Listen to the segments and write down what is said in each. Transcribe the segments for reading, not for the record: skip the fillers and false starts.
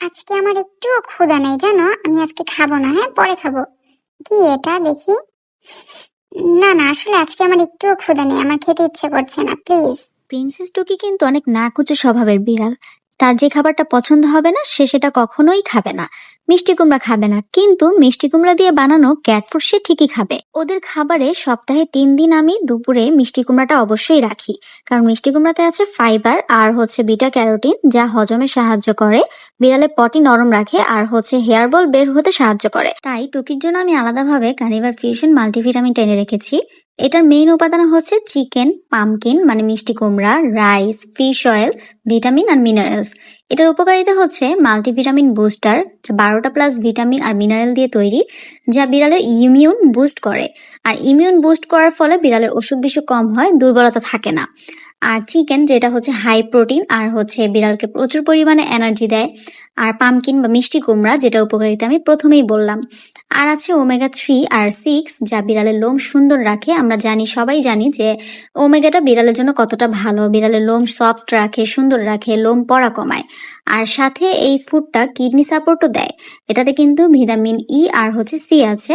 আজকে আমার একটুও ক্ষুধা নেই জানো, আমি আজকে খাবো না, হ্যাঁ পরে খাবো। কি এটা দেখি। না না, আসলে আজকে আমার একটুও ক্ষুধা নেই, আমার খেতে ইচ্ছে করছে না, প্লিজ। প্রিন্সেস টুকি কিন্তু অনেক নাকুচে স্বভাবের বিড়াল। তার যে খাবারটা পছন্দ হবে না সে সেটা কখনোই খাবে না। মিষ্টি কুমড়া খাবে না, কিন্তু মিষ্টি কুমড়া দিয়ে বানানো ক্যাট ফুড সে ঠিকই খাবে। ওদের খাবারে সপ্তাহে 3 দিন আমি দুপুরে মিষ্টি কুমড়াটা অবশ্যই রাখি, কারণ মিষ্টি কুমড়াতে আছে ফাইবার আর বিটা ক্যারোটিন, যা হজমে সাহায্য করে, বিড়ালের পটি নরম রাখে আর হেয়ার বল বের হতে সাহায্য করে। তাই টুকির জন্য আমি আলাদাভাবে কার্নিভার ফিউশন মাল্টিভিটামিন এনে রেখেছি। এটার মেইন উপাদান হচ্ছে চিকেন, পামকিন মানে মিষ্টি কুমড়া, রাইস, ফিশ অয়েল, ভিটামিন আর মিনারেলস। এটার উপকারিতা হচ্ছে মাল্টিভিটামিন বুস্টার, যা 12টা প্লাস ভিটামিন আর মিনারেল দিয়ে তৈরি, যা বিড়ালের ইমিউন বুস্ট করে। আর ইমিউন বুস্ট করার ফলে বিড়ালের অসুখ বিসুখ কম হয়, দুর্বলতা থাকে না। আর চিকেন যেটা হচ্ছে হাই প্রোটিন আর বিড়ালকে প্রচুর পরিমাণে এনার্জি দেয়। আর পামকিন বা মিষ্টি কুমড়া যেটা উপকারিতা আমি প্রথমেই বললাম। আর আছে ওমেগা 3 আর 6, যা বিড়ালের লোম সুন্দর রাখে। আমরা জানি, সবাই জানি যে ওমেগাটা বিড়ালের জন্য কতটা ভালো। বিড়ালের লোম সফট রাখে, সুন্দর রাখে, লোম পড়া কমায়। আর সাথে এই ফুডটা কিডনি সাপোর্টও দেয়। এটাতে কিন্তু ভিটামিন ই আর সি আছে।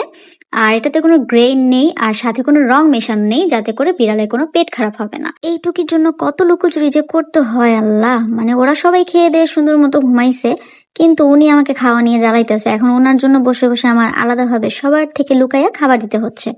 আর এটাতে কোনো গ্রেইন নেই আর সাথে কোনো রং মেশানো নেই, যাতে করে বিড়ালের কোনো পেট খারাপ হবে না। এই টুকির জন্য কত লুকোচুরি যে করতে হয় আল্লাহ, মানে ওরা সবাই খেয়ে দিয়ে সুন্দর মতো ঘুমাইছে, কিন্তু উনি আমাকে খাওয়া নিয়ে জ্বালাইতেছে। এখন ওনার জন্য বসে বসে আমার আলাদাভাবে সবার থেকে লুকাইয়া খাবার দিতে হচ্ছে।